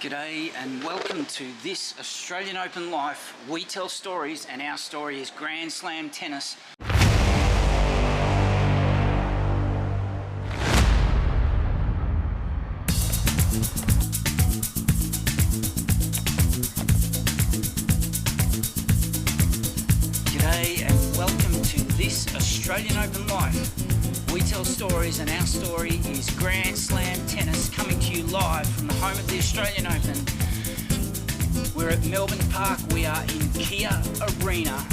G'day and welcome to this Australian Open Life. We tell stories and our story is Grand Slam tennis. G'day and welcome to this Australian Open Life. We tell stories and our story is Grand Slam tennis, coming to you live from the home of the Australian Open. We're at Melbourne Park. We are in Kia Arena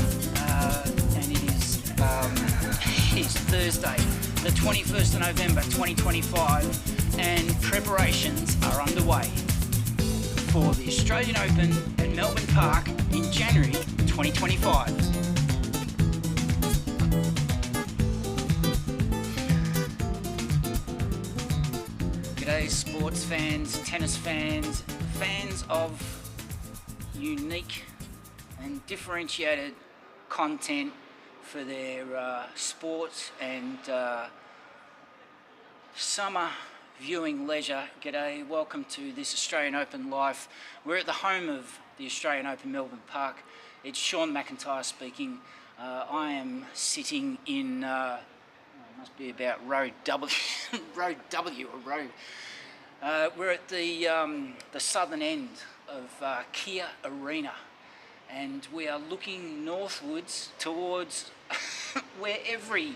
and it is Thursday, the 21st of November 2025, and preparations are underway for the Australian Open at Melbourne Park in January 2025. G'day sports fans, tennis fans, fans of unique and differentiated content for their sports and summer viewing leisure. G'day, welcome to this Australian Open Life. We're at the home of the Australian Open, Melbourne Park. It's Sean McIntyre speaking. I am sitting in must be about row W, row W or row. We're at the southern end of Kia Arena, and we are looking northwards towards where every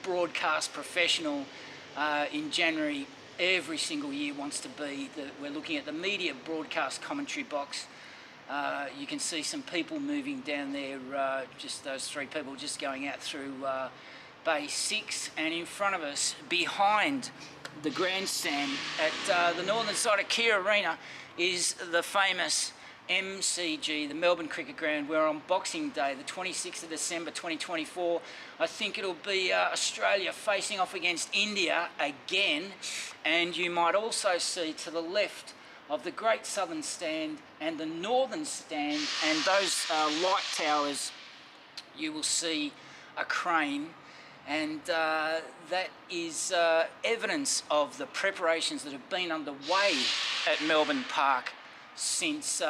broadcast professional in January every single year wants to be. We're looking at the media broadcast commentary box. You can see some people moving down there, just those three people just going out through Bay 6, and in front of us, behind the grandstand at the northern side of Kia Arena, is the famous MCG, the Melbourne Cricket Ground, where on Boxing Day, the 26th of December 2024, I think it'll be Australia facing off against India again. And you might also see to the left of the Great Southern Stand and the Northern Stand and those light towers, you will see a crane. And that is evidence of the preparations that have been underway at Melbourne Park since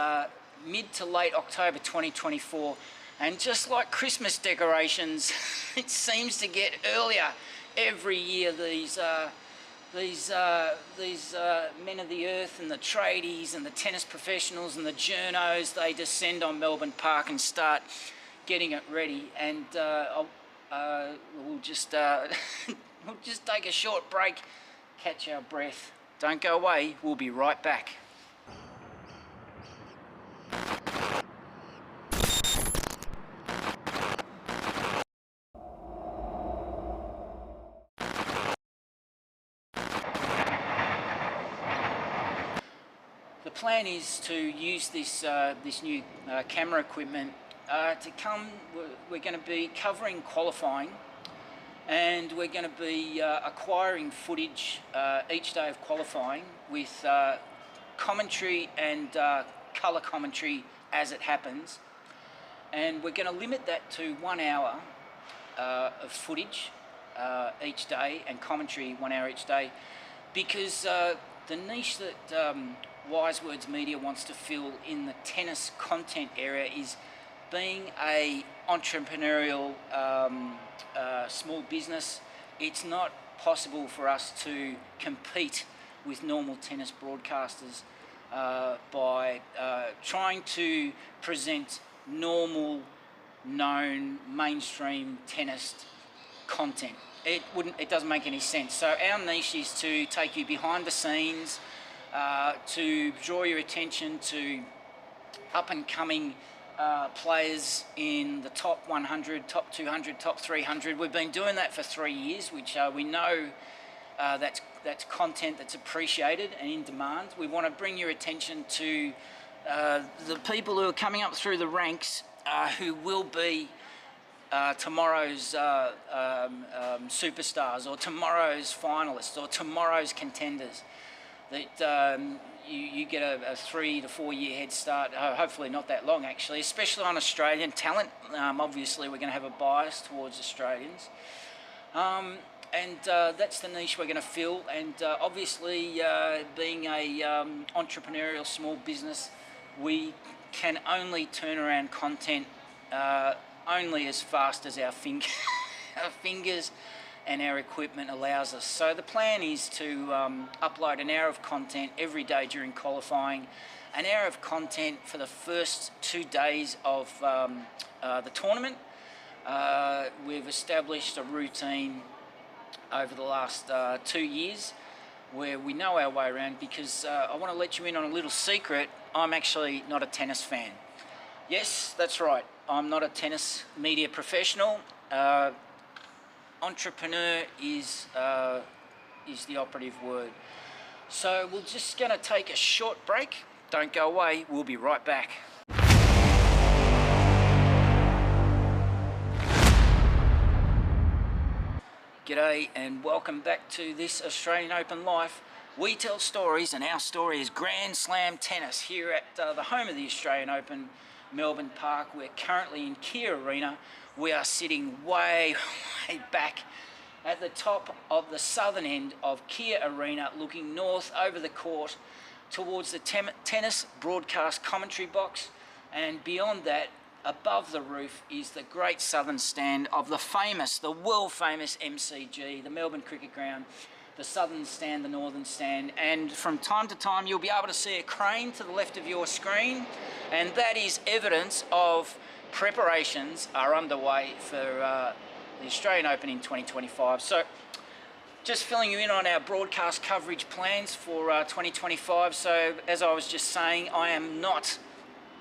mid to late October 2024. And just like Christmas decorations, it seems to get earlier every year. These men of the earth and the tradies and the tennis professionals and the journos, they descend on Melbourne Park and start getting it ready. And we'll just take a short break, catch our breath. Don't go away, we'll be right back. The plan is to use this new camera equipment to come. We're going to be covering qualifying, and we're going to be acquiring footage each day of qualifying with commentary and colour commentary as it happens, and we're going to limit that to 1 hour of footage each day and commentary 1 hour each day, because the niche that Wise Words Media wants to fill in the tennis content area is being a entrepreneurial small business. It's not possible for us to compete with normal tennis broadcasters by trying to present normal, known, mainstream tennis content. It doesn't make any sense. So our niche is to take you behind the scenes, to draw your attention to up and coming players in the top 100, top 200, top 300. We've been doing that for 3 years, which we know that's content that's appreciated and in demand. We want to bring your attention to the people who are coming up through the ranks, who will be tomorrow's superstars, or tomorrow's finalists, or tomorrow's contenders. That you get a 3 to 4 year head start, hopefully not that long actually, especially on Australian talent. Obviously we're going to have a bias towards Australians. and that's the niche we're going to fill. And obviously, being a entrepreneurial small business, we can only turn around content only as fast as our fingers and our equipment allows us. So the plan is to upload an hour of content every day during qualifying, an hour of content for the first 2 days of the tournament. We've established a routine over the last 2 years where we know our way around, because I want to let you in on a little secret. I'm actually not a tennis fan. Yes, that's right, I'm not a tennis media professional. Entrepreneur is the operative word. So we're just going to take a short break. Don't go away, we'll be right back. G'day and welcome back to this Australian Open Life. We tell stories, and our story is Grand Slam tennis here at the home of the Australian Open, Melbourne Park. We're currently in Kia Arena. We are sitting way back at the top of the southern end of Kia Arena, looking north over the court towards the tennis broadcast commentary box, and beyond that, above the roof, is the great southern stand of the world famous MCG, the Melbourne Cricket Ground, the southern stand, the northern stand. And from time to time you'll be able to see a crane to the left of your screen, and that is evidence of preparations are underway for the Australian Open in 2025. So just filling you in on our broadcast coverage plans for 2025. So as I was just saying, I am not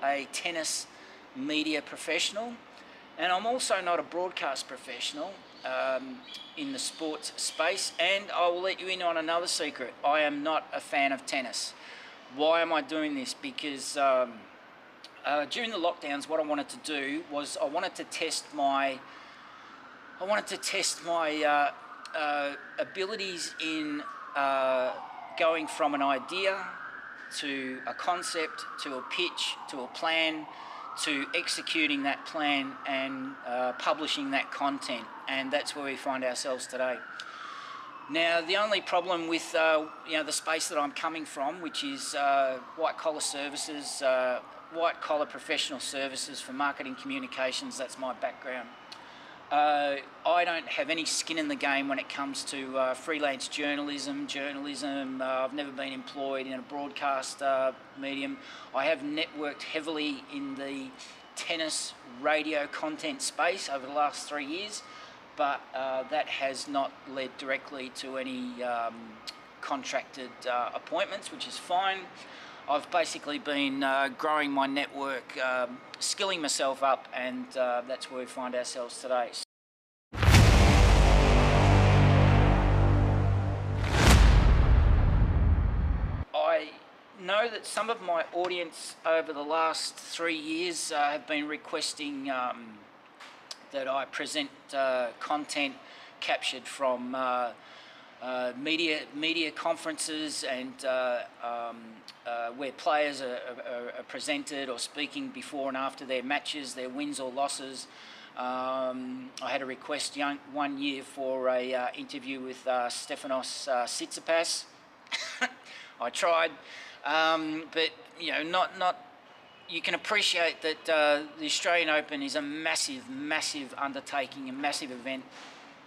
a tennis media professional, and I'm also not a broadcast professional in the sports space. And I will let you in on another secret. I am not a fan of tennis. Why am I doing this? Because during the lockdowns, what I wanted to do was I wanted to test my abilities in going from an idea to a concept to a pitch to a plan to executing that plan and publishing that content, and that's where we find ourselves today. Now, the only problem with the space that I'm coming from, which is white-collar services, white-collar professional services for marketing communications, that's my background. I don't have any skin in the game when it comes to freelance journalism. I've never been employed in a broadcast medium. I have networked heavily in the tennis radio content space over the last 3 years, but that has not led directly to any contracted appointments, which is fine. I've basically been growing my network, skilling myself up, and that's where we find ourselves today. I know that some of my audience over the last 3 years have been requesting that I present content captured from media conferences, and where players are presented or speaking before and after their matches, their wins or losses. I had a request 1 year for a interview with Stefanos Tsitsipas. I tried, but not. You can appreciate that the Australian Open is a massive undertaking, a massive event,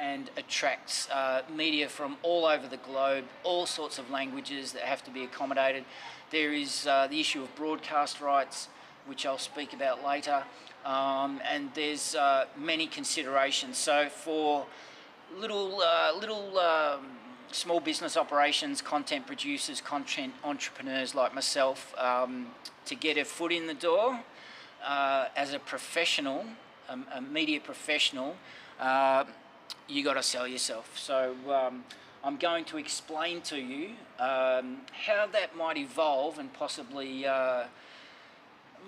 and attracts media from all over the globe, all sorts of languages that have to be accommodated. There is the issue of broadcast rights, which I'll speak about later, and there's many considerations. So for little small business operations, content producers, content entrepreneurs like myself, to get a foot in the door as a professional, a media professional, you got to sell yourself. So I'm going to explain to you how that might evolve, and possibly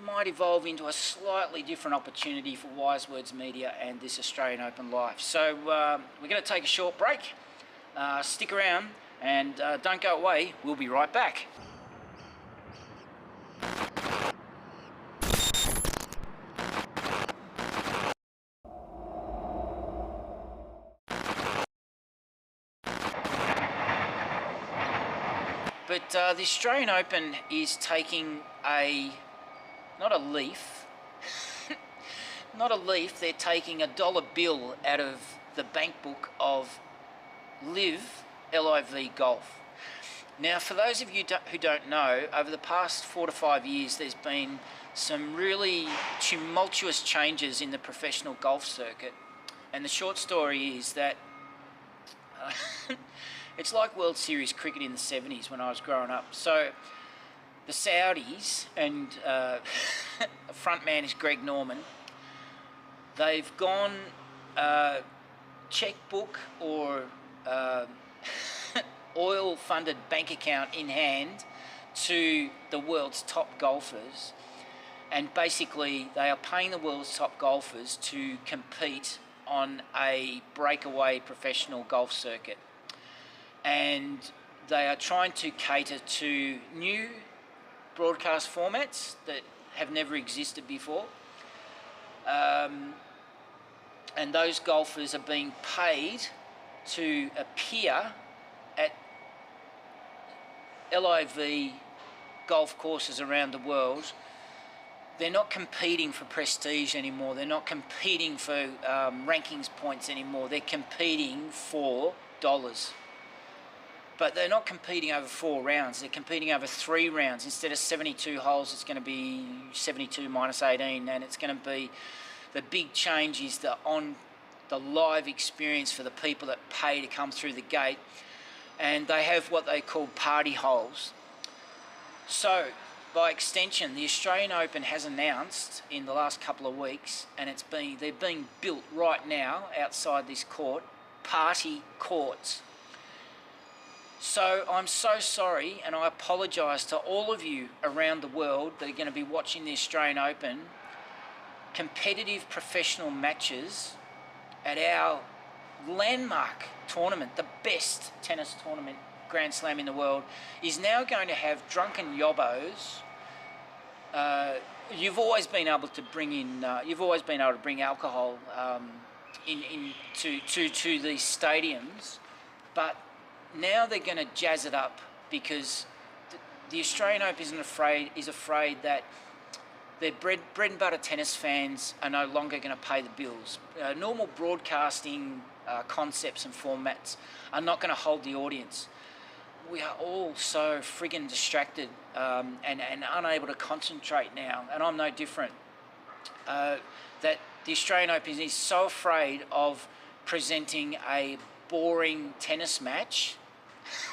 might evolve into a slightly different opportunity for Wise Words Media and this Australian Open Life. So we're going to take a short break. Stick around and don't go away. We'll be right back. But the Australian Open is taking not a leaf, not a leaf, they're taking a dollar bill out of the bank book of Live, L-I-V Golf. Now, for those of you who don't know, over the past 4 to 5 years, there's been some really tumultuous changes in the professional golf circuit. And the short story is that it's like World Series cricket in the 70s when I was growing up. So the Saudis, and the front man is Greg Norman, they've gone checkbook or oil-funded bank account in hand to the world's top golfers, and basically they are paying the world's top golfers to compete on a breakaway professional golf circuit, and they are trying to cater to new broadcast formats that have never existed before, and those golfers are being paid to appear at LIV golf courses around the world. They're not competing for prestige anymore. They're not competing for rankings points anymore. They're competing for dollars. But they're not competing over 4 rounds. They're competing over 3 rounds. Instead of 72 holes, it's going to be 72 minus 18, and it's going to be, the big change is the live experience for the people that pay to come through the gate. And they have what they call party holes. So, by extension, the Australian Open has announced in the last couple of weeks, and they're being built right now outside this court, party courts. So I'm so sorry, and I apologise to all of you around the world that are going to be watching the Australian Open. Competitive professional matches at our landmark tournament, the best tennis tournament, Grand Slam in the world, is now going to have drunken yobbos. You've always been able to bring in, bring alcohol to these stadiums, but now they're going to jazz it up because the Australian Open is afraid that their bread and butter tennis fans are no longer going to pay the bills. Normal broadcasting concepts and formats are not going to hold the audience. We are all so friggin' distracted and unable to concentrate now, and I'm no different. That the Australian Open is so afraid of presenting a boring tennis match.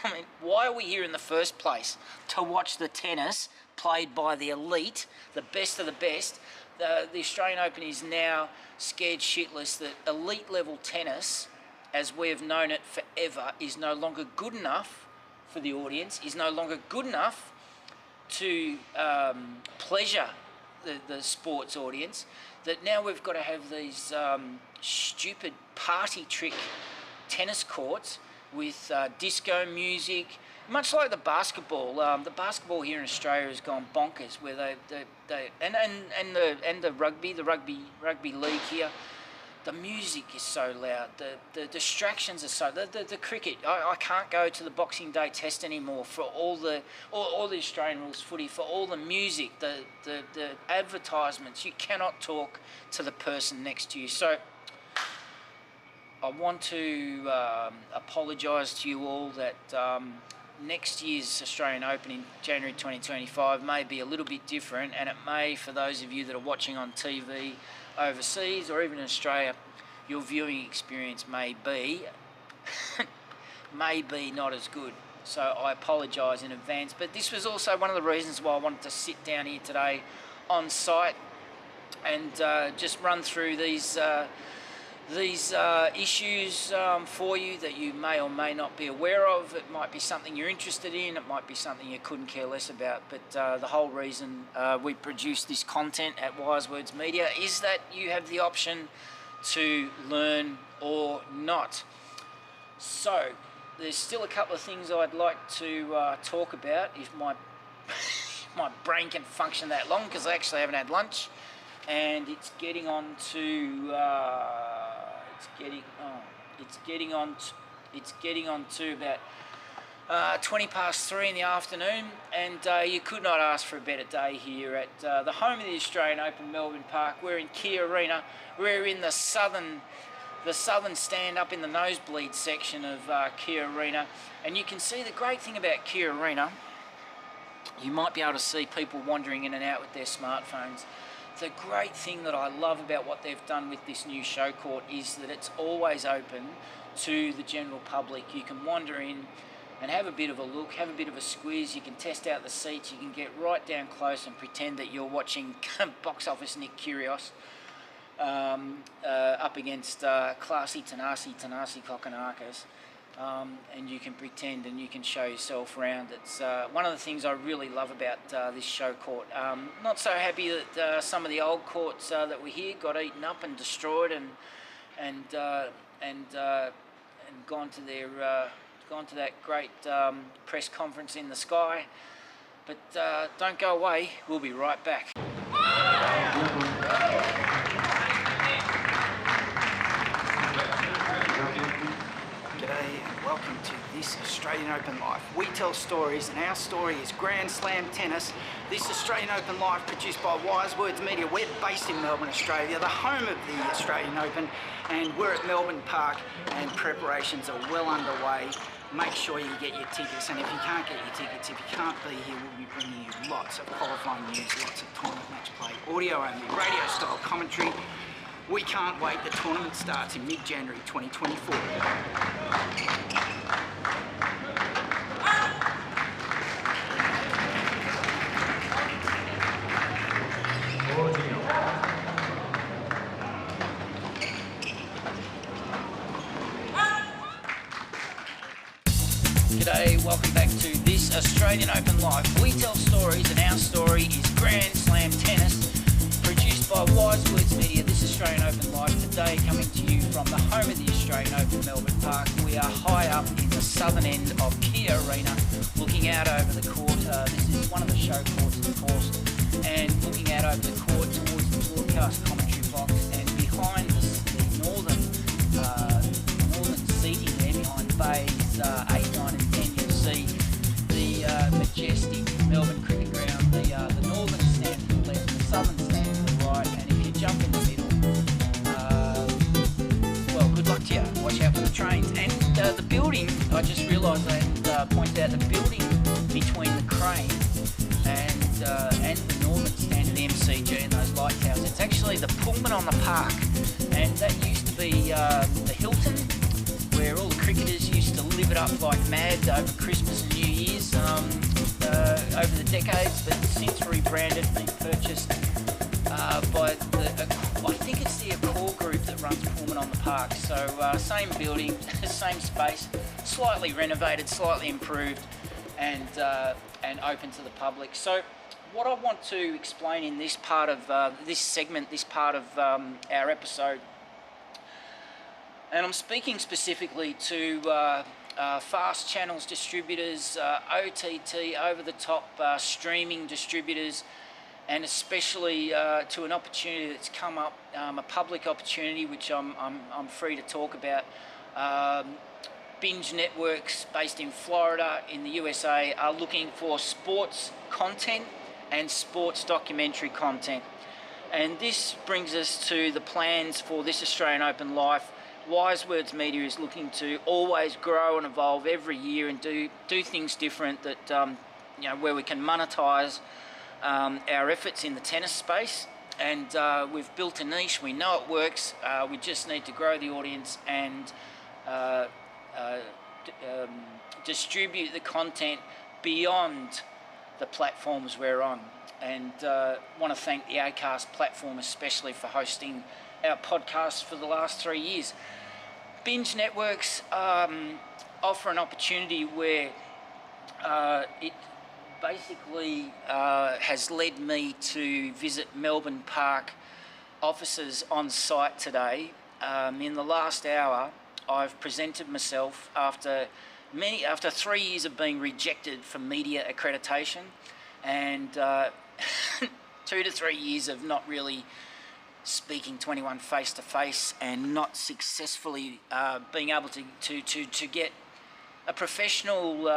I mean, why are we here in the first place? To watch the tennis played by the elite, the best of the best. The Australian Open is now scared shitless that elite level tennis, as we have known it forever, is no longer good enough for the audience, is no longer good enough to pleasure the sports audience, that now we've got to have these stupid party trick tennis courts with disco music, much like the basketball. The basketball here in Australia has gone bonkers, where the rugby league here, the music is so loud, the distractions are so, the cricket, I can't go to the Boxing Day test anymore for all the Australian rules footy, for all the music, the advertisements. You cannot talk to the person next to you. So I want to apologise to you all that next year's Australian Open in January 2025 may be a little bit different, and it may, for those of you that are watching on TV overseas or even in Australia, your viewing experience may be not as good. So I apologise in advance, but this was also one of the reasons why I wanted to sit down here today on site and just run through these issues for you that you may or may not be aware of. It might be something you're interested in, it might be something you couldn't care less about, but the whole reason we produce this content at Wise Words Media is that you have the option to learn or not. So there's still a couple of things I'd like to talk about if my my brain can function that long, because I actually haven't had lunch, and it's getting on to about 3:20 in the afternoon, and you could not ask for a better day here at the home of the Australian Open, Melbourne Park. We're in Kia Arena. We're in the southern stand up in the nosebleed section of Kia Arena, and you can see the great thing about Kia Arena. You might be able to see people wandering in and out with their smartphones. The great thing that I love about what they've done with this new show court is that it's always open to the general public. You can wander in and have a bit of a look, have a bit of a squeeze. You can test out the seats. You can get right down close and pretend that you're watching box office Nick Kyrgios up against classy Tanasi Kokonakis. And you can pretend and you can show yourself around. It's one of the things I really love about this show court. Not so happy that some of the old courts that were here got eaten up and destroyed and gone to that great press conference in the sky. But don't go away. We'll be right back. Welcome to this Australian Open Live. We tell stories, and our story is Grand Slam tennis. This Australian Open Live produced by Wise Words Media. We're based in Melbourne, Australia, the home of the Australian Open, and we're at Melbourne Park, and preparations are well underway. Make sure you get your tickets, and if you can't get your tickets, if you can't be here, we'll be bringing you lots of qualifying news, lots of tournament match play, audio only, radio style commentary. We can't wait. The tournament starts in mid-January 2024. G'day, welcome back to this Australian Open Live. We tell stories, and our story is Grand Slam tennis, produced by Wise Words Media. This Australian Open Live today coming to you from the home of the Australian Open, Melbourne Park. We are high up in the southern end of Kia Arena, looking out over the court. This is one of the show courts, of course, and looking out over the court towards the broadcast commentary box, and behind the northern seating there, behind bays 8, 9 and 10, you'll see the majestic Melbourne Cricket Ground, the northern stand to the left, the southern stand to the right, and if you jump in the middle, well, good luck to you. Watch out for the trains. And the building, I just realised I had pointed out the building between the crane and the northern stand of the MCG and those light towers. It's actually the Pullman on the park, and that used to be the Hilton, where all the cricketers used to live it up like mad over Christmas and New Year's over the decades, but since rebranded, been purchased by I think it's the Accor group that runs Pullman on the Park. So same building, same space, slightly renovated, slightly improved, and open to the public. So what I want to explain in this part of this segment, this part of our episode, and I'm speaking specifically to fast channels distributors, OTT, over-the-top streaming distributors, and especially to an opportunity that's come up, a public opportunity which I'm free to talk about. Binge networks based in Florida, in the USA, are looking for sports content and sports documentary content. And this brings us to the plans for this Australian Open Life. Wise Words Media is looking to always grow and evolve every year and do things different that where we can monetize our efforts in the tennis space. And we've built a niche. We know it works. We just need to grow the audience and distribute the content beyond the platforms we're on. And want to thank the Acast platform especially for hosting our podcast for the last 3 years. Binge networks offer an opportunity where it basically has led me to visit Melbourne Park offices on site today. In the last hour, I've presented myself after 3 years of being rejected for media accreditation, and 2 to 3 years of not really speaking to anyone face to face, and not successfully being able to get a professional,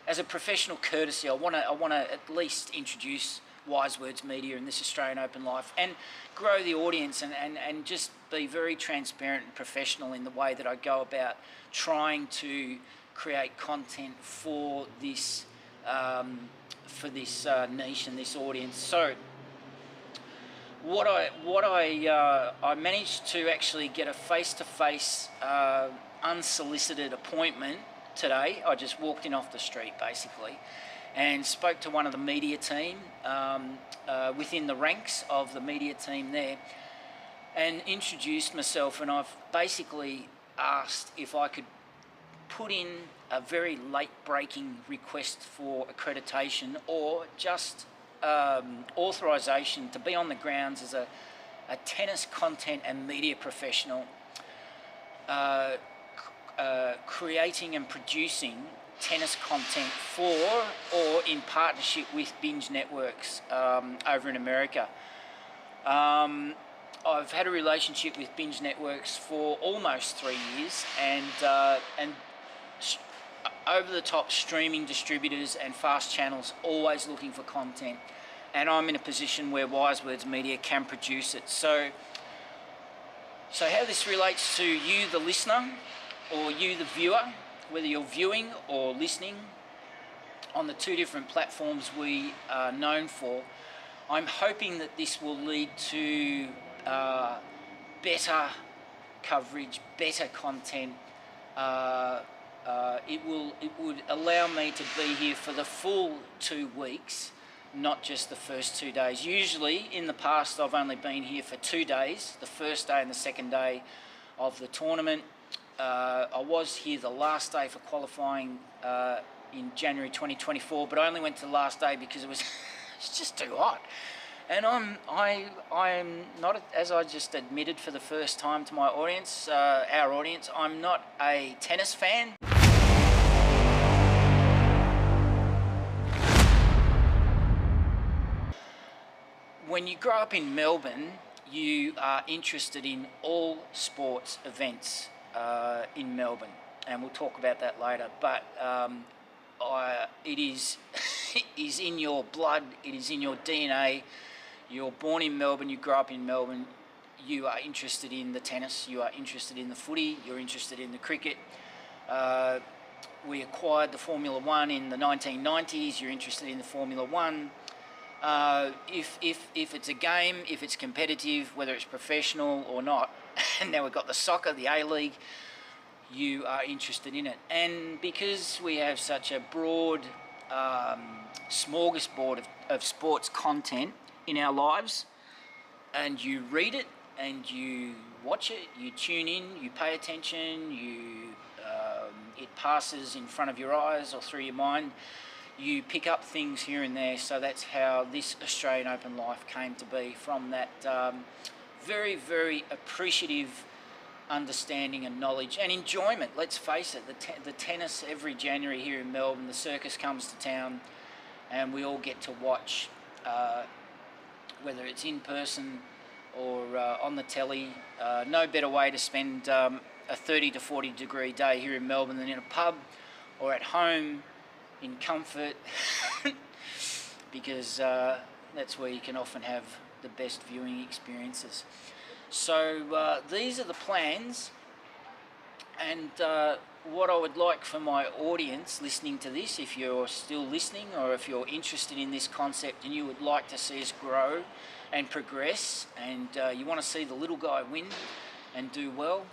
as a professional courtesy, I want to at least introduce Wise Words Media and this Australian Open Life and grow the audience and just be very transparent and professional in the way that I go about trying to create content for this niche and this audience. So I managed to actually get a face-to-face unsolicited appointment today. I just walked in off the street basically and spoke to one of the media team within the ranks of the media team there and introduced myself, and I've basically asked if I could put in a very late breaking request for accreditation or just authorization to be on the grounds as a tennis content and media professional, creating and producing tennis content for or in partnership with binge networks over in America. I've had a relationship with binge networks for almost 3 years, and over-the-top streaming distributors and fast channels always looking for content, and I'm in a position where Wise Words Media can produce it. So how this relates to you, the listener, or you, the viewer, whether you're viewing or listening on the two different platforms we are known for, I'm hoping that this will lead to better coverage, better content. It would allow me to be here for the full 2 weeks, not just the first 2 days. Usually in the past I've only been here for 2 days, the first day and the second day of the tournament. I was here the last day for qualifying in January 2024, but I only went to the last day because it's just too hot. And I'm not, as I just admitted for the first time to my audience, our audience, I'm not a tennis fan. When you grow up in Melbourne, you are interested in all sports events in Melbourne, and we'll talk about that later. But it is is in your blood, it is in your DNA. You're born in Melbourne, you grow up in Melbourne, you are interested in the tennis, you are interested in the footy, you're interested in the cricket. We acquired the Formula One in the 1990s, you're interested in the Formula One. If it's a game, if it's competitive, whether it's professional or not, and now we've got the soccer, the A-League, you are interested in it. And because we have such a broad smorgasbord of sports content in our lives, and you read it and you watch it, you tune in, you pay attention, it passes in front of your eyes or through your mind, you pick up things here and there. So that's how this Australian Open Life came to be, from that very, very appreciative understanding and knowledge and enjoyment. Let's face it, the tennis every January here in Melbourne, the circus comes to town and we all get to watch, whether it's in person or on the telly. No better way to spend a 30 to 40 degree day here in Melbourne than in a pub or at home in comfort, because that's where you can often have the best viewing experiences. So these are the plans, and what I would like for my audience listening to this, if you're still listening or if you're interested in this concept and you would like to see us grow and progress, and you want to see the little guy win and do well,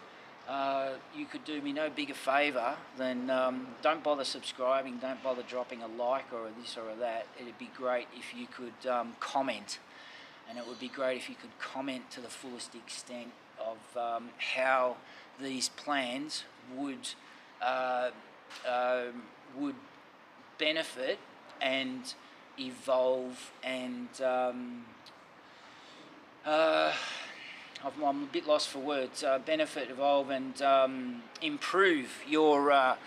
you could do me no bigger favour than don't bother subscribing, don't bother dropping a like or a this or a that. It'd be great if you could comment, and it would be great if you could comment to the fullest extent of how these plans would benefit and evolve and I'm a bit lost for words. Benefit, evolve, and improve your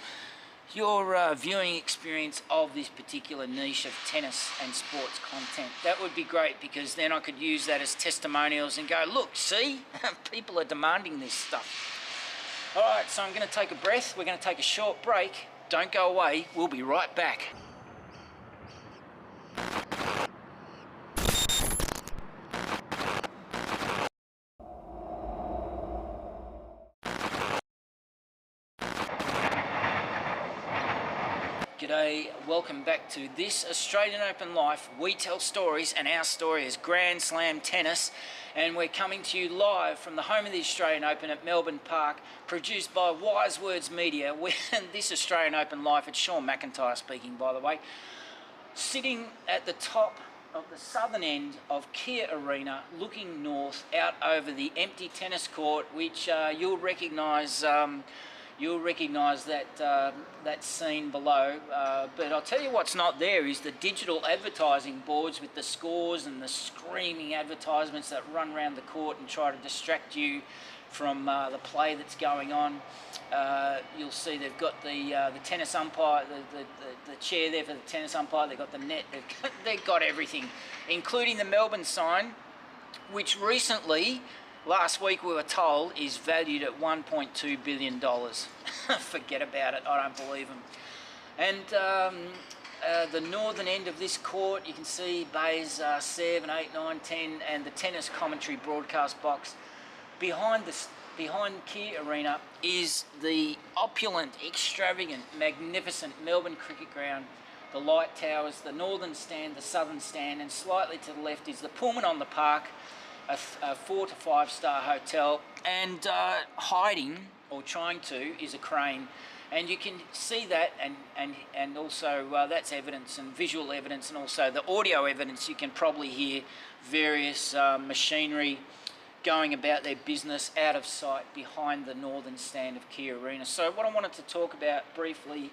viewing experience of this particular niche of tennis and sports content. That would be great, because then I could use that as testimonials and go, look, see, people are demanding this stuff. All right, so I'm going to take a breath. We're going to take a short break. Don't go away. We'll be right back. G'day, welcome back to This Australian Open Life. We tell stories and our story is Grand Slam tennis, and we're coming to you live from the home of the Australian Open at Melbourne Park, produced by Wise Words Media. We're This Australian Open Life. It's Sean McIntyre speaking, by the way. Sitting at the top of the southern end of Kia Arena, looking north out over the empty tennis court, which you'll recognise. You'll recognise that that scene below, but I'll tell you what's not there is the digital advertising boards with the scores and the screaming advertisements that run around the court and try to distract you from the play that's going on. You'll see they've got the tennis umpire, the chair there for the tennis umpire. They've got the net. They've got everything, including the Melbourne sign, which recently, last week we were told, is valued at $1.2 billion. Forget about it, I don't believe them. And the northern end of this court, you can see bays 7, 8, 9, 10, and the tennis commentary broadcast box. Behind Kia Arena is the opulent, extravagant, magnificent Melbourne Cricket Ground, the light towers, the northern stand, the southern stand, and slightly to the left is the Pullman on the Park, a 4 to 5 star hotel, and hiding, or trying to, is a crane. And you can see that, and also that's evidence and visual evidence, and also the audio evidence. You can probably hear various machinery going about their business out of sight behind the northern stand of Kia Arena. So what I wanted to talk about briefly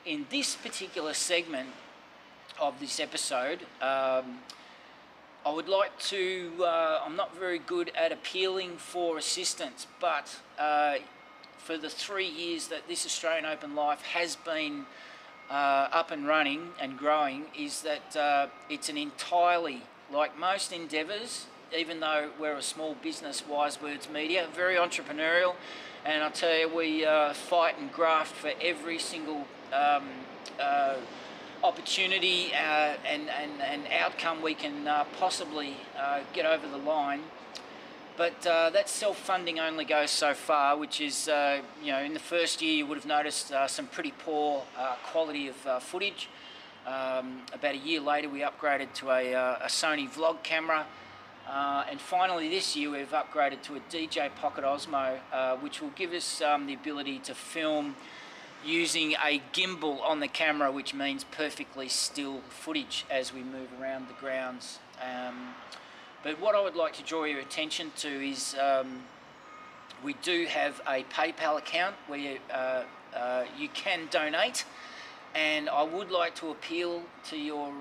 in this particular segment of this episode, I would like to, I'm not very good at appealing for assistance, but for the 3 years that This Australian Open Life has been up and running and growing, is that it's an entirely, like most endeavours, even though we're a small business, Wise Words Media, very entrepreneurial, and I'll tell you, we fight and graft for every single opportunity and outcome we can possibly get over the line. But that self-funding only goes so far, which is, you know, in the first year you would have noticed some pretty poor quality of footage. About a year later we upgraded to a Sony vlog camera. And finally this year we've upgraded to a DJI Pocket Osmo, which will give us the ability to film using a gimbal on the camera, which means perfectly still footage as we move around the grounds. But what I would like to draw your attention to is we do have a PayPal account where you can donate, and I would like to appeal to your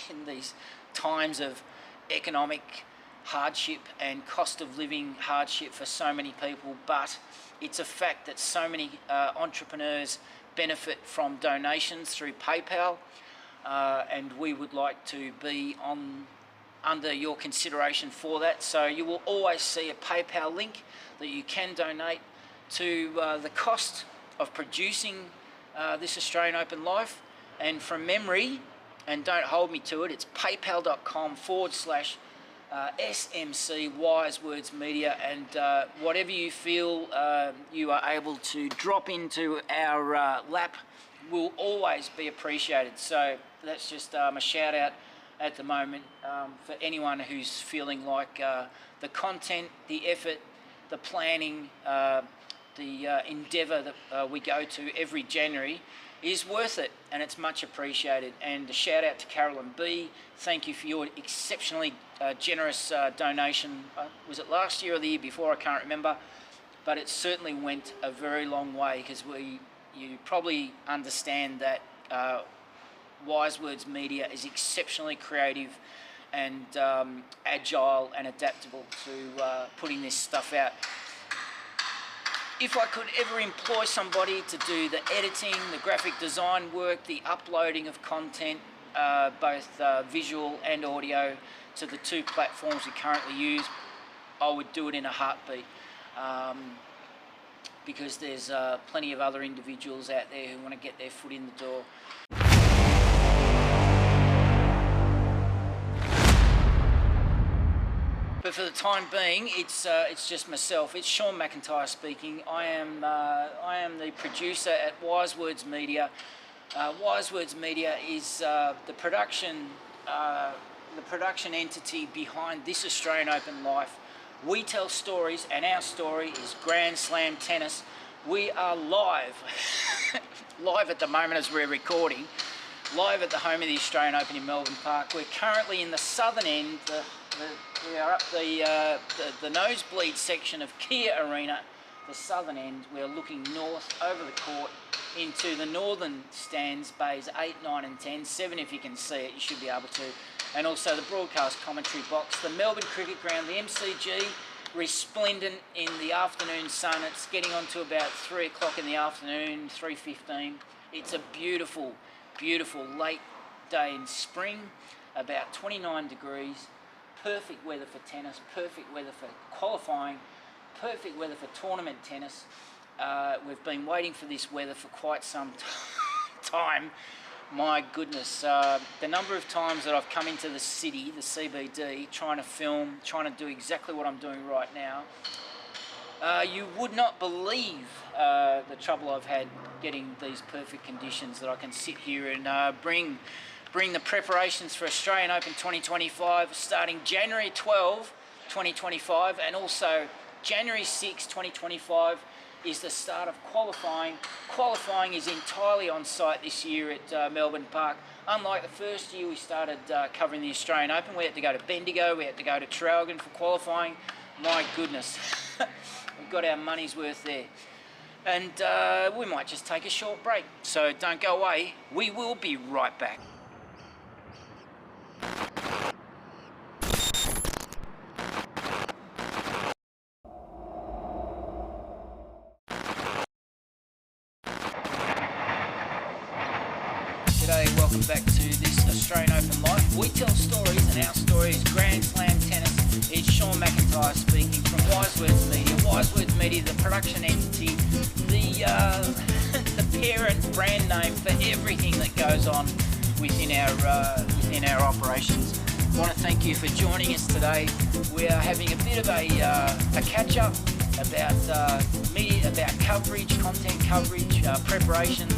in these times of economic hardship and cost of living hardship for so many people, but it's a fact that so many entrepreneurs benefit from donations through PayPal, and we would like to be under your consideration for that. So you will always see a PayPal link that you can donate to the cost of producing This Australian Open Life. And from memory, and don't hold me to it, it's paypal.com/SMC Wise Words Media, and whatever you feel you are able to drop into our lap will always be appreciated. So that's just a shout out at the moment for anyone who's feeling like the content, the effort, the planning, the endeavour that we go to every January is worth it, and it's much appreciated. And a shout out to Carolyn B. Thank you for your exceptionally generous donation. Was it last year or the year before? I can't remember, but it certainly went a very long way, because you probably understand that Wise Words Media is exceptionally creative and agile and adaptable to putting this stuff out. If I could ever employ somebody to do the editing, the graphic design work, the uploading of content, both visual and audio, to the two platforms we currently use, I would do it in a heartbeat. because there's plenty of other individuals out there who want to get their foot in the door. But for the time being, it's just myself. It's Sean McIntyre speaking. I am the producer at Wise Words Media. Wise Words Media is the production entity behind this Australian Open Life. We tell stories, and our story is Grand Slam tennis. We are live, live at the moment as we're recording, live at the home of the Australian Open in Melbourne Park. We're currently in the southern end. We are up the nosebleed section of Kia Arena, the southern end. We're looking north over the court into the northern stands, bays 8, 9 and 10, 7 if you can see it, you should be able to, and also the broadcast commentary box. The Melbourne Cricket Ground, the MCG, resplendent in the afternoon sun. It's getting on to about 3 o'clock in the afternoon, 3:15. It's a beautiful, beautiful late day in spring, about 29 degrees. Perfect weather for tennis, perfect weather for qualifying, perfect weather for tournament tennis. We've been waiting for this weather for quite some time. My goodness, the number of times that I've come into the city, the CBD, trying to film, trying to do exactly what I'm doing right now. You would not believe the trouble I've had getting these perfect conditions that I can sit here and bring the preparations for Australian Open 2025 starting January 12, 2025, and also January 6, 2025 is the start of qualifying. Qualifying is entirely on site this year at Melbourne Park. Unlike the first year we started covering the Australian Open, we had to go to Bendigo, we had to go to Traralgon for qualifying. My goodness, we've got our money's worth there. And we might just take a short break, so don't go away. We will be right back. G'day, welcome back to this Australian Open Life. We tell stories, and our story is Grand Slam tennis. It's Sean McIntyre speaking from Wise Words Media. Wise Words Media, the production entity, the parent brand name for everything that goes on within our operations. I want to thank you for joining us today. We are having a bit of a catch up about media, about coverage, content coverage, preparations.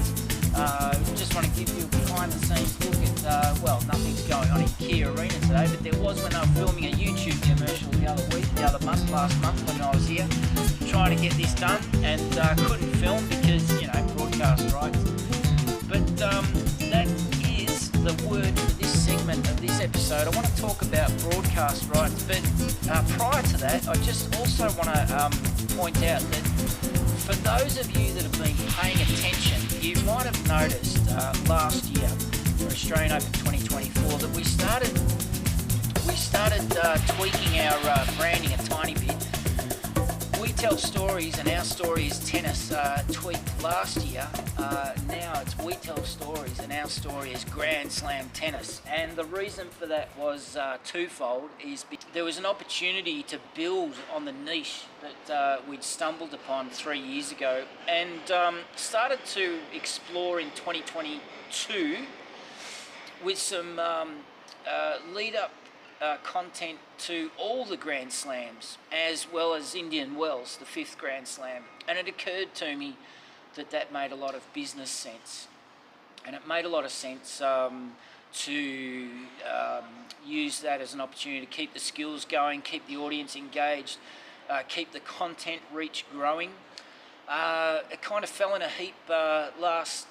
Just want to give you a behind the scenes look at, well, nothing's going on in Kia Arena today, but there was when they were filming a YouTube commercial last month when I was here, trying to get this done, and couldn't film because, broadcast rights. But that is the word for this segment of this episode. I want to talk about broadcast rights, but prior to that, I just also want to point out that for those of you that have been paying attention, you might have noticed last year for Australian Open 2024 that we started tweaking our branding a tiny bit. We tell stories, and our story is tennis. Tweaked last year. Now it's we tell stories, and our story is Grand Slam tennis. And the reason for that was twofold. There was an opportunity to build on the niche that we'd stumbled upon 3 years ago, and started to explore in 2022 with some lead-up content to all the Grand Slams, as well as Indian Wells, the 5th Grand Slam. And it occurred to me that made a lot of business sense. And it made a lot of sense to use that as an opportunity to keep the skills going, keep the audience engaged, keep the content reach growing. It kind of fell in a heap last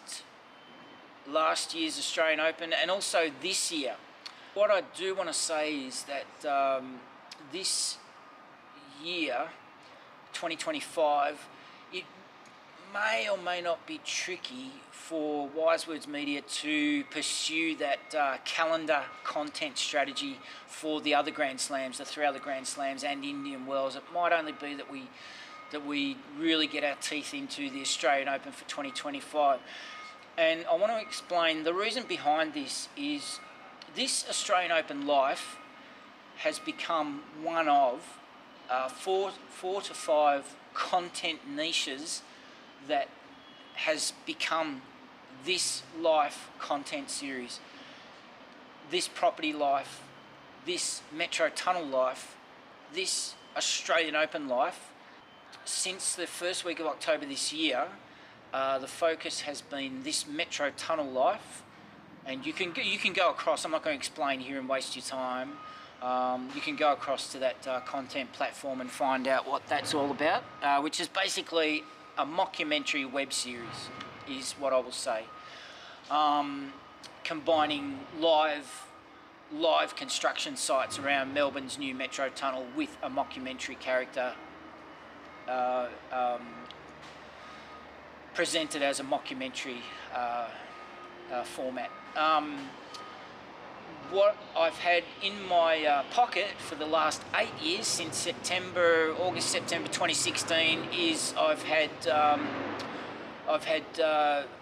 year's Australian Open, and also this year. What I do want to say is that this year, 2025, it may or may not be tricky for Wise Words Media to pursue that calendar content strategy for the other Grand Slams, the 3 other Grand Slams and Indian Wells. It might only be that we really get our teeth into the Australian Open for 2025. And I want to explain the reason behind this is this Australian Open Life has become one of 4 to 5 content niches that has become this life content series, this property life, this Metro Tunnel life, this Australian Open life. Since the first week of October this year, the focus has been this Metro Tunnel life, and you can go across. I'm not going to explain here and waste your time. You can go across to that content platform and find out what that's all about, which is basically a mockumentary web series, is what I will say, combining live construction sites around Melbourne's new Metro Tunnel with a mockumentary character, presented as a mockumentary format. What I've had in my pocket for the last 8 years, since August, September 2016, is I've had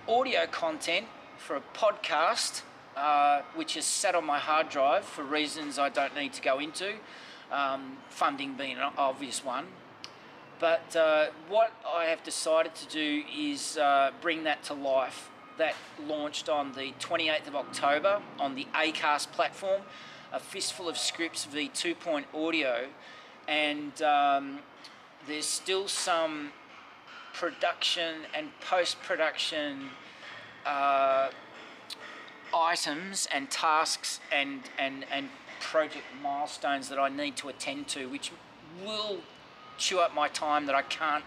audio content for a podcast, which is sat on my hard drive for reasons I don't need to go into, funding being an obvious one. But what I have decided to do is bring that to life. That launched on the 28th of October on the Acast platform, a Fistful of Scripts v2 audio, and there's still some production and post-production items and tasks and project milestones that I need to attend to, which will chew up my time that I can't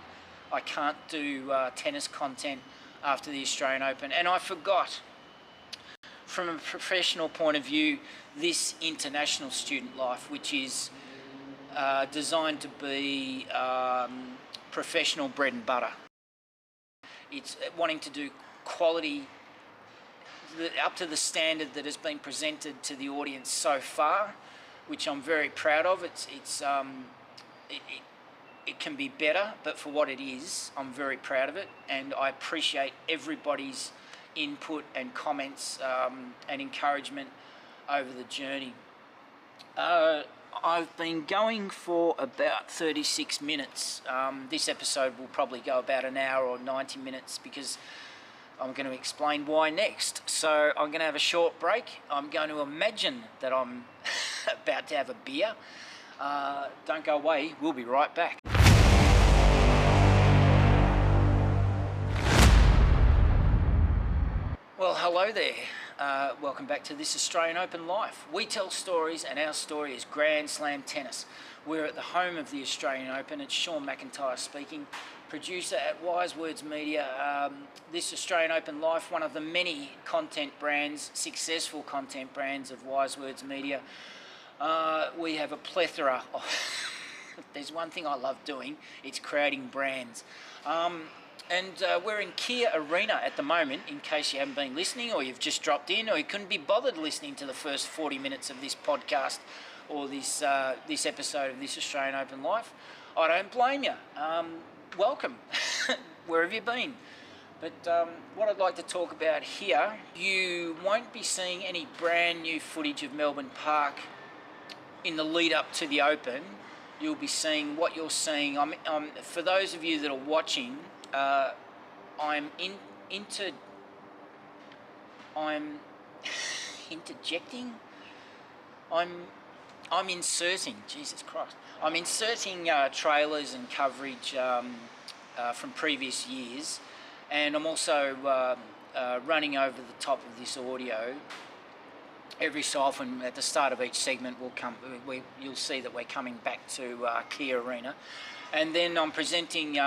do tennis content after the Australian Open. And I forgot, from a professional point of view, this international student life, which is designed to be professional bread and butter. It's wanting to do quality up to the standard that has been presented to the audience so far, which I'm very proud of. It can be better, but for what it is, I'm very proud of it, and I appreciate everybody's input and comments and encouragement over the journey. I've been going for about 36 minutes. This episode will probably go about an hour or 90 minutes because I'm going to explain why next. So I'm going to have a short break. I'm going to imagine that I'm about to have a beer. Don't go away, we'll be right back. Well, hello there. Welcome back to This Australian Open Life. We tell stories, and our story is Grand Slam tennis. We're at the home of the Australian Open. It's Sean McIntyre speaking, producer at Wise Words Media. This Australian Open Life, one of the many content brands, successful content brands of Wise Words Media. We have a plethora of... There's one thing I love doing, it's creating brands. And we're in Kia Arena at the moment, in case you haven't been listening, or you've just dropped in, or you couldn't be bothered listening to the first 40 minutes of this podcast or this episode of This Australian Open Life. I don't blame you. Welcome, wherever you've been. But what I'd like to talk about here, you won't be seeing any brand new footage of Melbourne Park in the lead up to the Open. You'll be seeing what you're seeing. For those of you that are watching, I'm interjecting. I'm inserting. Jesus Christ! I'm inserting trailers and coverage from previous years, and I'm also running over the top of this audio. Every so often, at the start of each segment, you'll see that we're coming back to Kia Arena. And then I'm presenting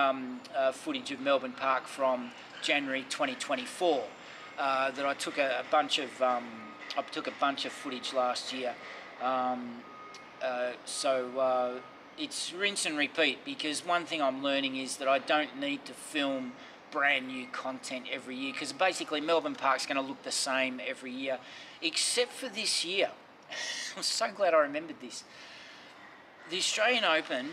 footage of Melbourne Park from January 2024 that I took a bunch of footage last year. So it's rinse and repeat, because one thing I'm learning is that I don't need to film brand new content every year, because basically Melbourne Park's going to look the same every year, except for this year. I'm so glad I remembered this. The Australian Open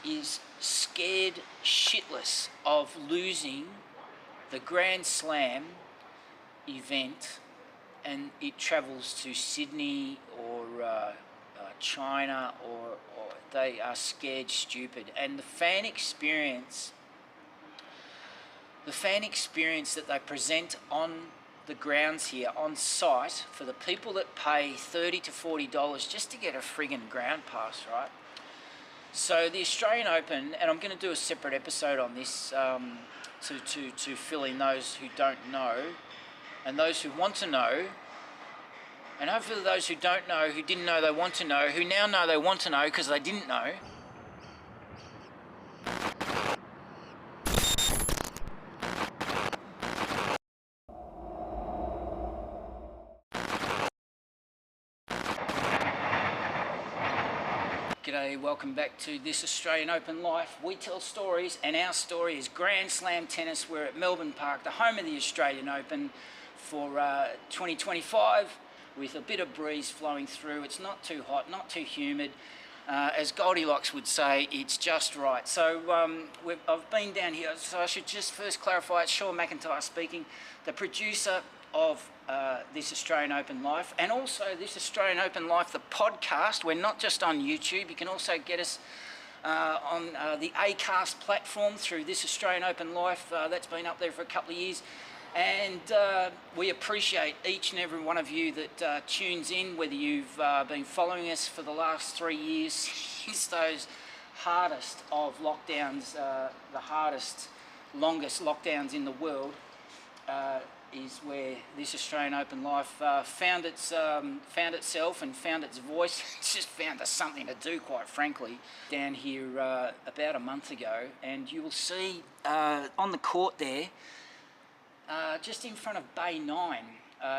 is scared shitless of losing the Grand Slam event, and it travels to Sydney or China or they are scared stupid. And the fan experience that they present on the grounds here on site for the people that pay $30 to $40 just to get a friggin' ground pass, right? So the Australian Open, and I'm going to do a separate episode on this to fill in those who don't know and those who want to know, and hopefully those who don't know, who didn't know they want to know, who now know they want to know because they didn't know. G'day, welcome back to This Australian Open Life. We tell stories, and our story is Grand Slam tennis. We're at Melbourne Park, the home of the Australian Open for 2025, with a bit of breeze flowing through. It's not too hot, not too humid. As Goldilocks would say, it's just right. So I've been down here, so I should just first clarify, it's Sean McIntyre speaking, the producer of This Australian Open Life, and also This Australian Open Life, the podcast. We're not just on YouTube. You can also get us on the Acast platform through This Australian Open Life. That's been up there for a couple of years, and we appreciate each and every one of you that tunes in, whether you've been following us for the last 3 years since those hardest of lockdowns, the hardest, longest lockdowns in the world, is where This Australian Open Life found itself and found its voice. It's just found us something to do, quite frankly. Down here about a month ago, and you will see on the court there, just in front of Bay 9,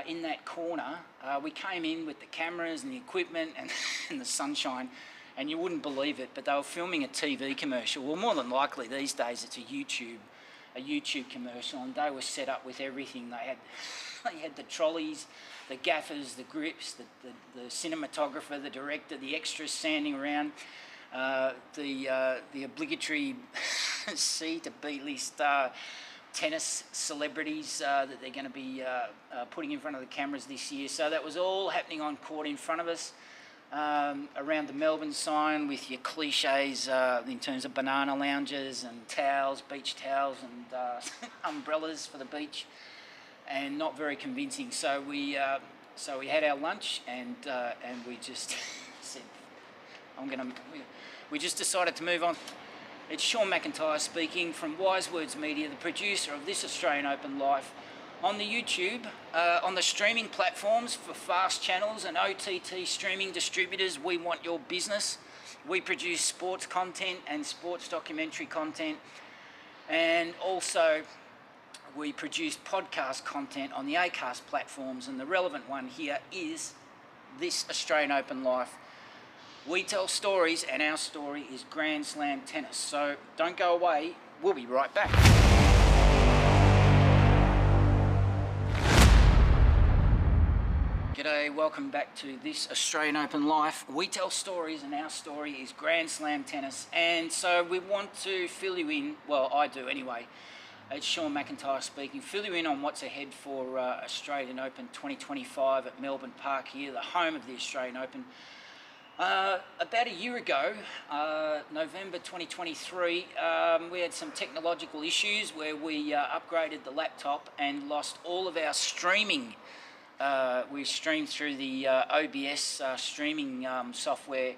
in that corner, we came in with the cameras and the equipment and the sunshine, and you wouldn't believe it, but they were filming a TV commercial. Well, more than likely these days it's a YouTube commercial, and they were set up with everything. They had the trolleys, the gaffers, the grips, the cinematographer, the director, the extras standing around, the obligatory C to B list tennis celebrities that they're going to be putting in front of the cameras this year. So that was all happening on court in front of us. Around the Melbourne sign, with your cliches in terms of banana lounges and towels, beach towels, and umbrellas for the beach, and not very convincing. So we had our lunch, and we just said, we just decided to move on. It's Sean McIntyre speaking from Wise Words Media, the producer of This Australian Open Life. On the YouTube, on the streaming platforms for fast channels and OTT streaming distributors, we want your business. We produce sports content and sports documentary content, and also we produce podcast content on the Acast platforms, and the relevant one here is This Australian Open Life. We tell stories, and our story is Grand Slam tennis. So don't go away, we'll be right back. G'day, welcome back to This Australian Open Life. We tell stories, and our story is Grand Slam tennis. And so we want to fill you in, well, I do anyway. It's Sean McIntyre speaking. Fill you in on what's ahead for Australian Open 2025 at Melbourne Park here, the home of the Australian Open. About a year ago, November 2023, we had some technological issues where we upgraded the laptop and lost all of our streaming. We streamed through the OBS streaming software,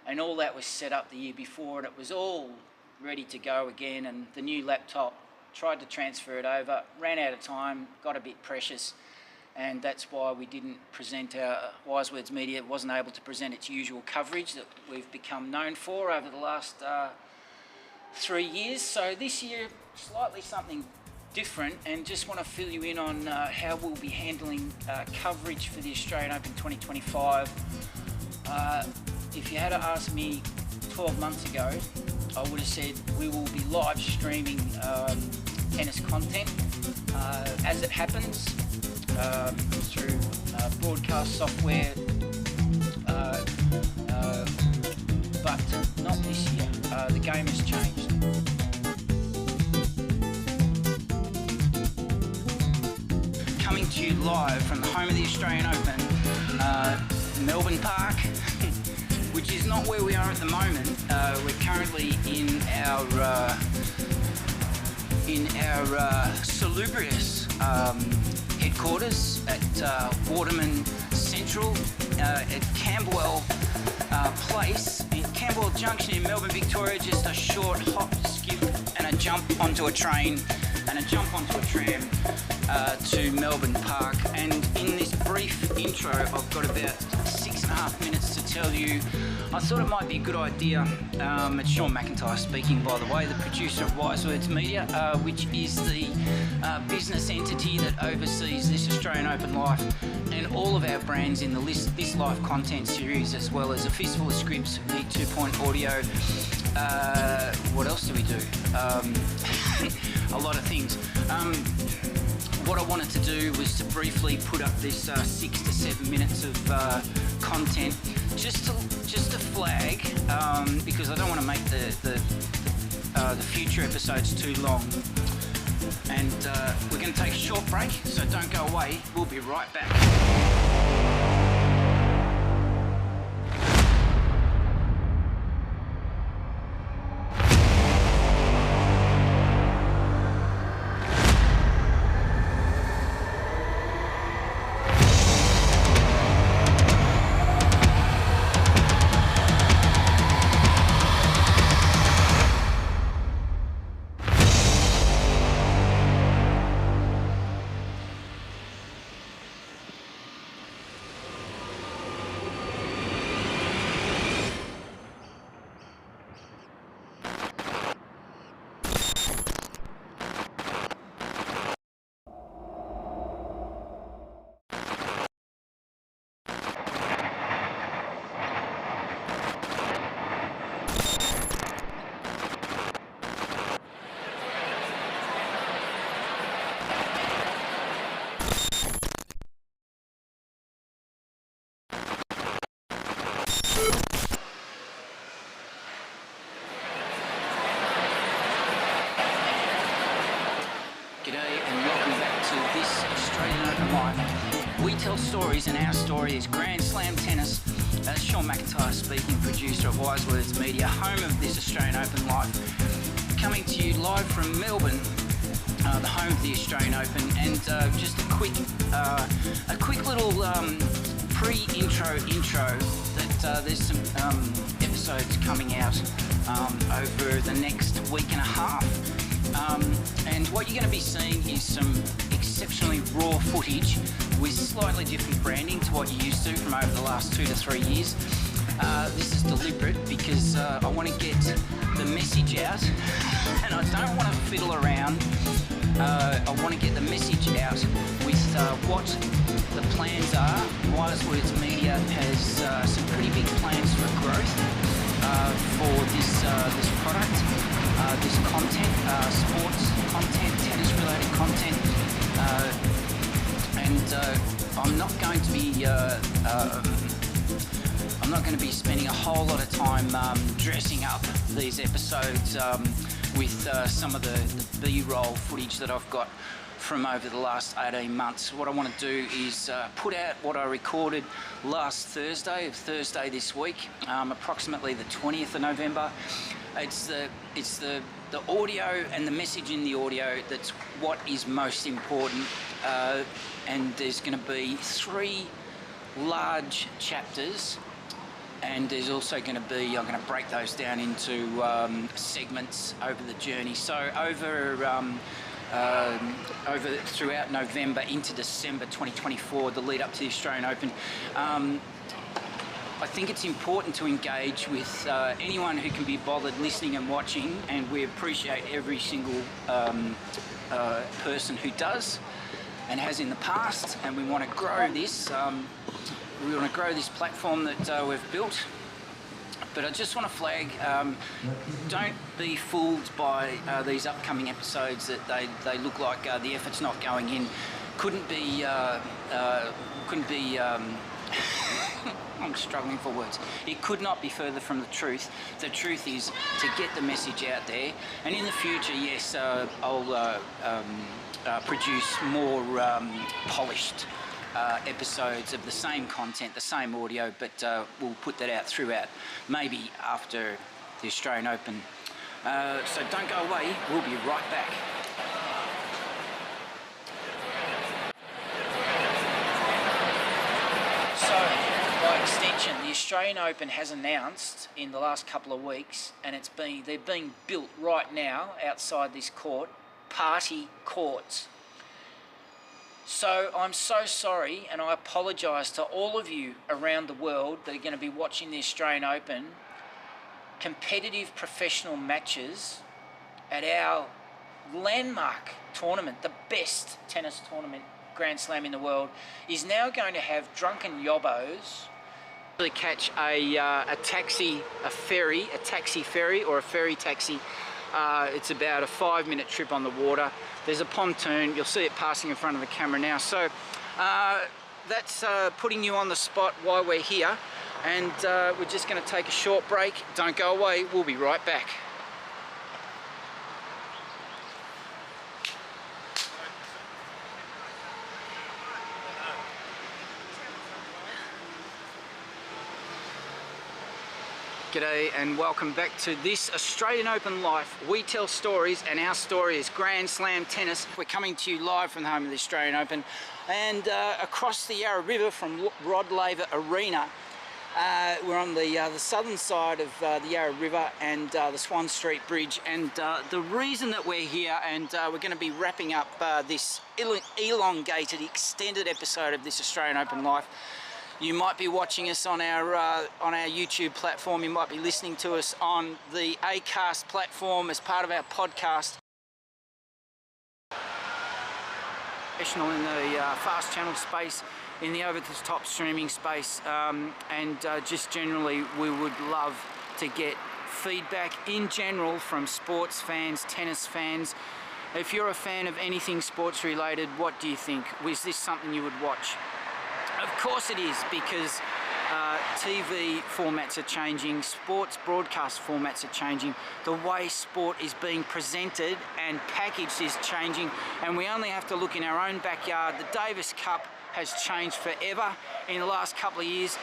and all that was set up the year before, and it was all ready to go again. And the new laptop, tried to transfer it over, ran out of time, got a bit precious, and that's why we didn't present our Wise Words Media. It wasn't able to present its usual coverage that we've become known for over the last 3 years. So this year, slightly something different, and just want to fill you in on how we'll be handling coverage for the Australian Open 2025. If you had to ask me 12 months ago, I would have said we will be live streaming tennis content as it happens through broadcast software, but not this year. The game has changed. Coming to you live from the home of the Australian Open, Melbourne Park, which which is not where we are at the moment. We're currently in our salubrious headquarters at Waterman Central at Camberwell Place in Camberwell Junction in Melbourne, Victoria. Just a short hop, skip, and a jump onto a train and a jump onto a tram to Melbourne Park. And in this brief intro, I've got about 6.5 minutes to tell you. I thought it might be a good idea. It's Sean McIntyre speaking, by the way, the producer of Wise Words Media, which is the business entity that oversees this Australian Open Life and all of our brands in the this live content series, as well as a fistful of scripts, Need 2 Point Audio. What else do we do? A lot of things. What I wanted to do was to briefly put up this 6 to 7 minutes of content, just to flag, because I don't want to make the future episodes too long. And we're going to take a short break, so don't go away. We'll be right back. We tell stories, and our story is Grand Slam Tennis. Sean McIntyre speaking, producer of Wise Words Media, home of this Australian Open Life. Coming to you live from Melbourne, the home of the Australian Open, and just a quick little pre-intro that there's some episodes coming out over the next week and a half. And what you're going to be seeing is some exceptionally raw footage with slightly different branding to what you're used to from over the last 2 to 3 years. This is deliberate because I want to get the message out, and I don't want to fiddle around. I want to get the message out with what the plans are. Wise Words Media has some pretty big plans for growth for this product, this content, sports content, tennis-related content, and I'm not going to be spending a whole lot of time dressing up these episodes with some of the B-roll footage that I've got from over the last 18 months. What I want to do is put out what I recorded last Thursday this week, approximately the 20th of November. It's the audio and the message in the audio that's what is most important, and there's going to be 3 large chapters, and there's also going to be, I'm going to break those down into segments over the journey. So over throughout November into December 2024, the lead up to the Australian Open, I think it's important to engage with anyone who can be bothered listening and watching, and we appreciate every single person who does and has in the past, and we want to grow this. We want to grow this platform that we've built. But I just want to flag, don't be fooled by these upcoming episodes that they look like the effort's not going in. Couldn't be I'm struggling for words. It could not be further from the truth. The truth is to get the message out there, and in the future, yes, I'll produce more polished episodes of the same content, the same audio, but we'll put that out throughout, maybe after the Australian Open. So don't go away, we'll be right back. So, by extension, the Australian Open has announced in the last couple of weeks, and they're being built right now outside this court, party courts. So I'm so sorry, and I apologise to all of you around the world that are going to be watching the Australian Open. Competitive professional matches at our landmark tournament, the best tennis tournament, Grand Slam in the world, is now going to have drunken yobbos really catch a taxi ferry or a ferry taxi. It's about a 5-minute trip on the water. There's a pontoon, you'll see it passing in front of the camera now. So that's putting you on the spot while we're here, and we're just going to take a short break. Don't go away, we'll be right back. G'day and welcome back to this Australian Open Life. We tell stories, and our story is Grand Slam tennis. We're coming to you live from the home of the Australian Open, and across the Yarra River from Rod Laver Arena. We're on the southern side of the Yarra River and the Swan Street Bridge, and the reason that we're here, and we're going to be wrapping up this elongated, extended episode of this Australian Open Life. You might be watching us on our YouTube platform. You might be listening to us on the Acast platform as part of our podcast. Professional in the fast channel space, in the over-the-top streaming space, and just generally, we would love to get feedback in general from sports fans, tennis fans. If you're a fan of anything sports related, what do you think? Was this something you would watch? Of course it is, because TV formats are changing, sports broadcast formats are changing, the way sport is being presented and packaged is changing, and we only have to look in our own backyard. The Davis Cup has changed forever in the last couple of years.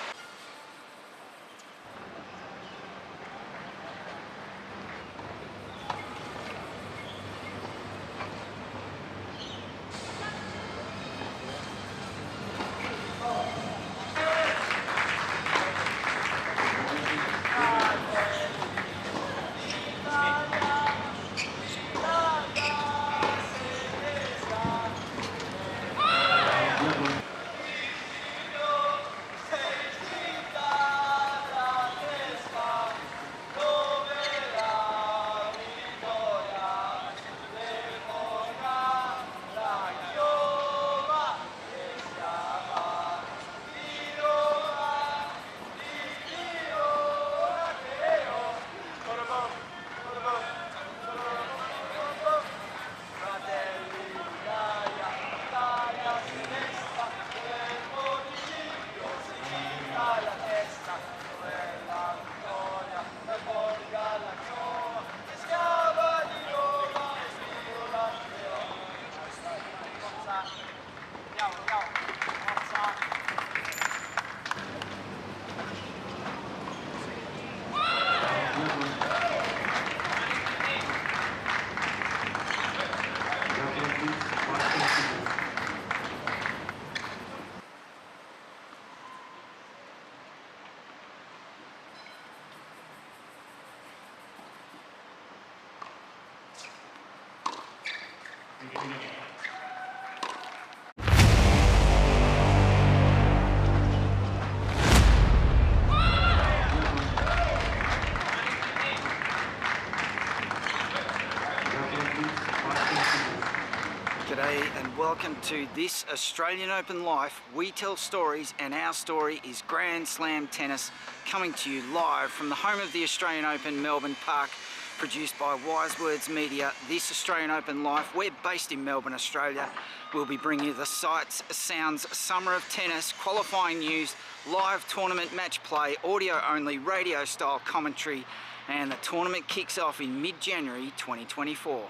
G'day and welcome to this Australian Open Life. We tell stories, and our story is Grand Slam tennis, coming to you live from the home of the Australian Open, Melbourne Park, produced by Wise Words Media. This Australian Open Life, we're based in Melbourne, Australia. We'll be bringing you the sights, sounds, summer of tennis, qualifying news, live tournament match play, audio only, radio style commentary, and the tournament kicks off in mid-January 2024.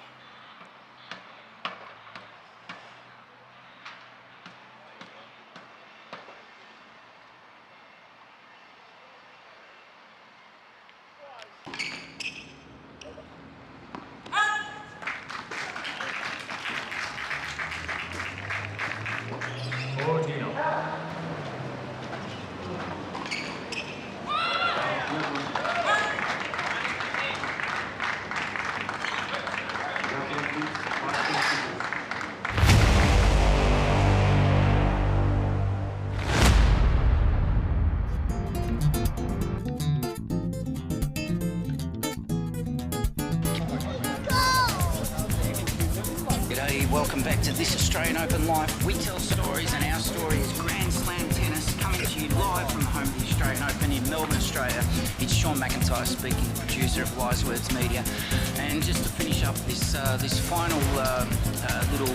Australian Open Life. We tell stories, and our story is Grand Slam tennis, coming to you live from the home of the Australian Open in Melbourne, Australia. It's Sean McIntyre speaking, producer of Wise Words Media. And just to finish up this final little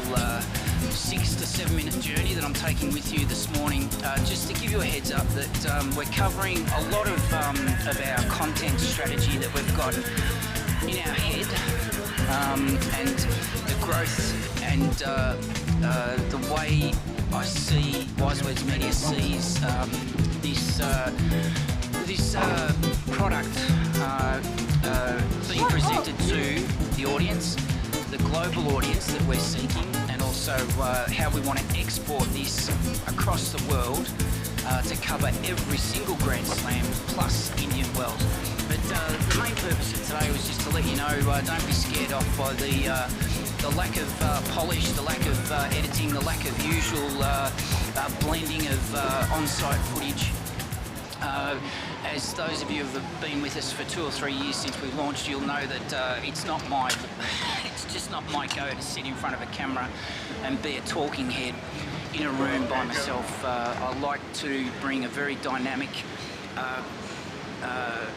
6 to 7 minute journey that I'm taking with you this morning, just to give you a heads up that we're covering a lot of our content strategy that we've got in our head, and the growth and the way I see Wise Words Media sees this product being presented to the audience, the global audience that we're seeking, and also how we want to export this across the world to cover every single Grand Slam plus Indian Wells. But the main purpose of today was just to let you know, don't be scared off by the lack of polish, the lack of editing, the lack of usual blending of on-site footage. As those of you who have been with us for 2 or 3 years since we launched, you'll know that it's just not my go to sit in front of a camera and be a talking head in a room by myself. I like to bring a very dynamic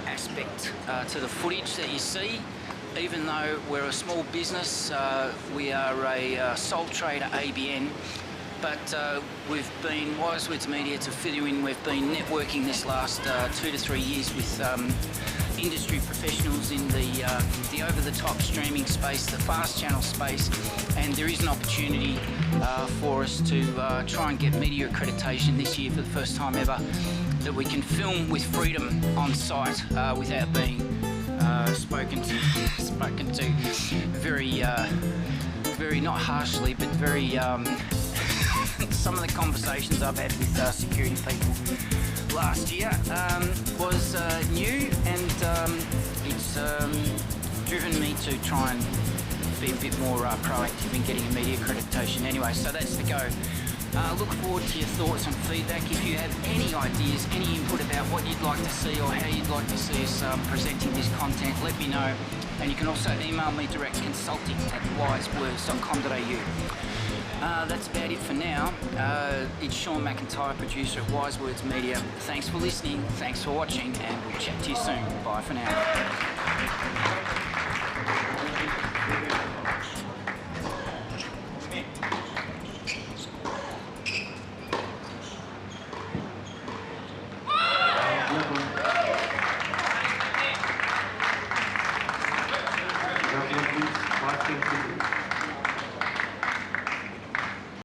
aspect to the footage that you see. Even though we're a small business, we are a sole trader ABN, but we've been, Wise Words Media, to fill you in, we've been networking this last 2 to 3 years with industry professionals in the over-the-top streaming space, the fast channel space, and there is an opportunity for us to try and get media accreditation this year for the first time ever, that we can film with freedom on site without being spoken to very, not harshly, but very, some of the conversations I've had with security people last year was new, and it's driven me to try and be a bit more proactive in getting a media accreditation. Anyway, so that's the go. Look forward to your thoughts and feedback. If you have any ideas, any input about what you'd like to see or how you'd like to see us presenting this content, let me know. And you can also email me direct, consulting@wisewords.com.au. That's about it for now. It's Sean McIntyre, producer of Wise Words Media. Thanks for listening, thanks for watching, and we'll chat to you soon. Bye for now.